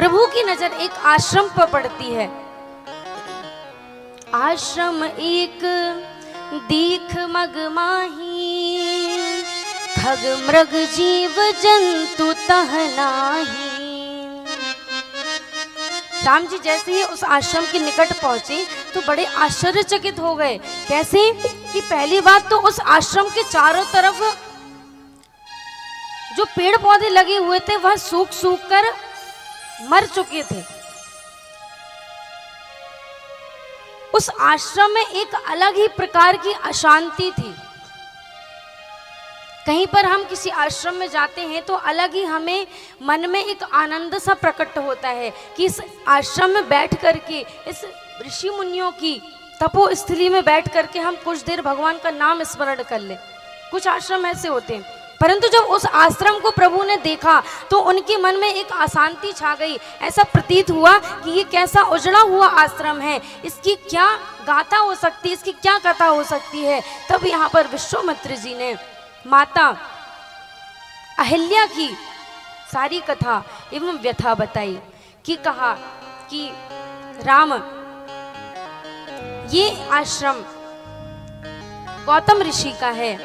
प्रभु की नजर एक आश्रम पर पड़ती है। आश्रम एक दीख मग माही, खग मृग जीव जंतु तह नाही। राम जी जैसे ही उस आश्रम के निकट पहुंचे तो बड़े आश्चर्यचकित हो गए। कैसे कि पहली बात तो उस आश्रम के चारों तरफ जो पेड़ पौधे लगे हुए थे वह सूख सूख कर मर चुके थे। उस आश्रम में एक अलग ही प्रकार की अशांति थी। कहीं पर हम किसी आश्रम में जाते हैं तो अलग ही हमें मन में एक आनंद सा प्रकट होता है कि इस आश्रम में बैठ करके, इस ऋषि मुनियों की तपोस्थली में बैठ करके हम कुछ देर भगवान का नाम स्मरण कर लें। कुछ आश्रम ऐसे होते हैं, परंतु जब उस आश्रम को प्रभु ने देखा तो उनके मन में एक अशांति छा गई। ऐसा प्रतीत हुआ कि ये कैसा उजड़ा हुआ आश्रम है, इसकी क्या गाथा हो सकती है, इसकी क्या कथा हो सकती है। तब यहाँ पर विश्वामित्र जी ने माता अहिल्या की सारी कथा एवं व्यथा बताई कि कहा कि राम, ये आश्रम गौतम ऋषि का है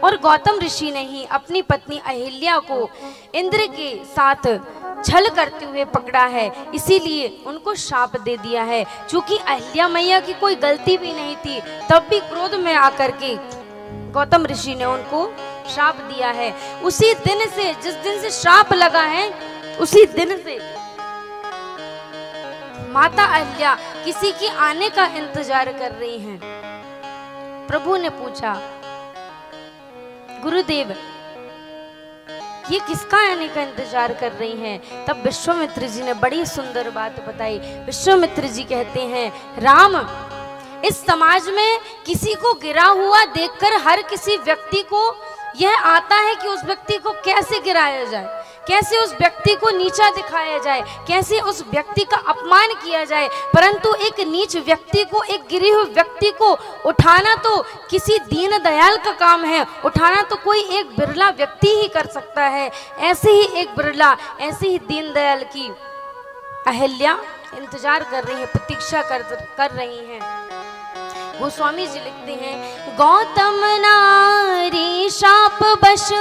और गौतम ऋषि ने ही अपनी पत्नी अहिल्या को इंद्र के साथ छल करते हुए पकड़ा है, इसीलिए उनको शाप दे दिया है। चूंकि अहिल्या मैया की कोई गलती भी नहीं थी, तब भी क्रोध में आकर के गौतम ऋषि ने उनको शाप दिया है। उसी दिन से, जिस दिन से शाप लगा है, उसी दिन से माता अहिल्या किसी के आने का इंतजार कर रही हैं। प्रभु ने पूछा, गुरुदेव ये किसका आने का इंतजार कर रही हैं? तब विश्वामित्र जी ने बड़ी सुंदर बात बताई। विश्वामित्र जी कहते हैं, राम, इस समाज में किसी को गिरा हुआ देखकर हर किसी व्यक्ति को यह आता है कि उस व्यक्ति को कैसे गिराया जाए, कैसे उस व्यक्ति को नीचा दिखाया जाए, कैसे उस व्यक्ति का अपमान किया जाए। परंतु एक नीच व्यक्ति को, एक गिरे हुए व्यक्ति को उठाना तो किसी दीन दयाल का काम है, उठाना तो कोई एक बिरला व्यक्ति ही कर सकता है। ऐसे ही एक बिरला, ऐसे ही दीन दयाल की अहिल्या इंतजार कर रही है, प्रतीक्षा कर रही हैं। गोस्वामी जी लिखते हैं, गौतम नारी शाप बश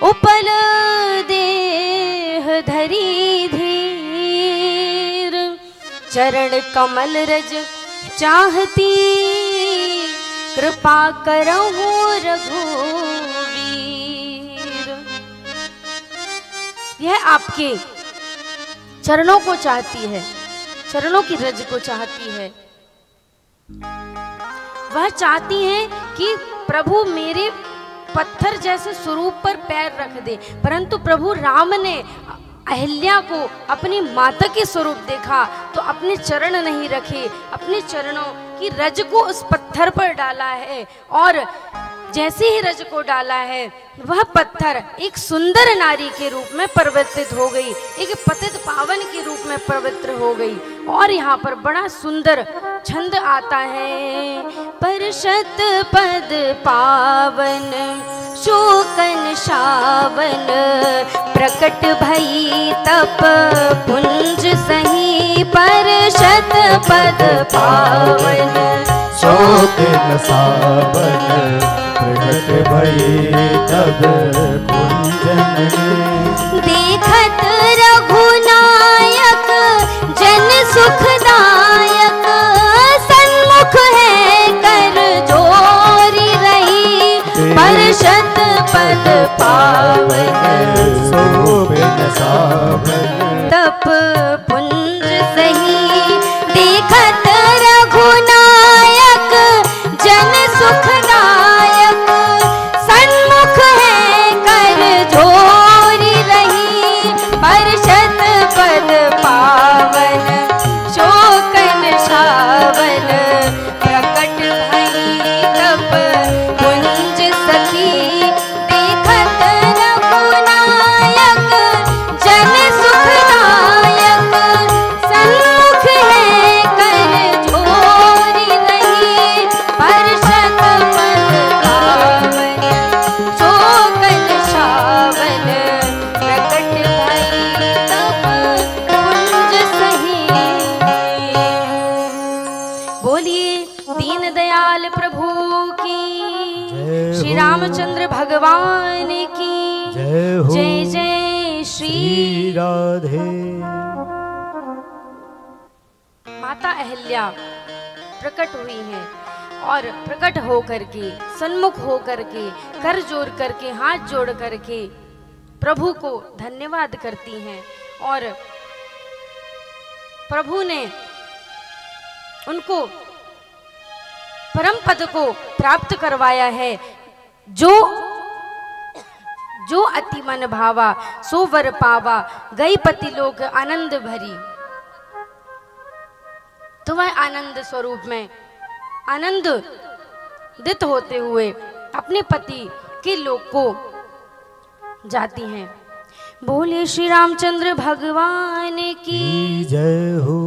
उपल देह धरी धीर, चरण कमल रज चाहती कृपा करहु रघुवीर। यह आपके चरणों को चाहती है, चरणों की रज को चाहती है। वह चाहती हैं कि प्रभु मेरे पत्थर जैसे स्वरूप पर पैर रख दे, परंतु प्रभु राम ने अहिल्या को अपनी माता के स्वरूप देखा तो अपने चरण नहीं रखे, अपने चरणों की रज को उस पत्थर पर डाला है। और जैसे ही रज को डाला है, वह पत्थर एक सुंदर नारी के रूप में परिवर्तित हो गई, एक पतित पावन के रूप में पवित्र हो गई। और यहाँ पर बड़ा सुंदर छंद आता है, परशत पद पावन शोकन शावन, प्रकट भई तप पुंज सही, परशत पद पावन शोकन सावन, प्रकट भई तब पुंज सही। देखत रघुनायक जन सुखदायक, सन्मुख है कर जोरी रही, परशत पद पावन शोभन सावन, तप पुंज सही। देखत रघुनायक जन सुखदायक, सन्मुख है कर जोरी रही, परशत पद पावन शोकन शावन, प्रकट भई तब पुंज सखी। देखत रघुनायक जन सुखदायक, रामचंद्र भगवान की जय हो। जय जय श्री राधे। माता अहिल्या प्रकट हुई हैं और प्रकट हो करके, सन्मुख हो करके, कर जोड़ करके, हाथ जोड़ करके प्रभु को धन्यवाद करती हैं। और प्रभु ने उनको परम पद को प्राप्त करवाया है। जो अति मन भावा सो वर पावा, गई पति लोक आनंद भरी। तो वह आनंद स्वरूप में आनंदित होते हुए अपने पति के लोक को जाती हैं। बोले श्री रामचंद्र भगवान की जय हो।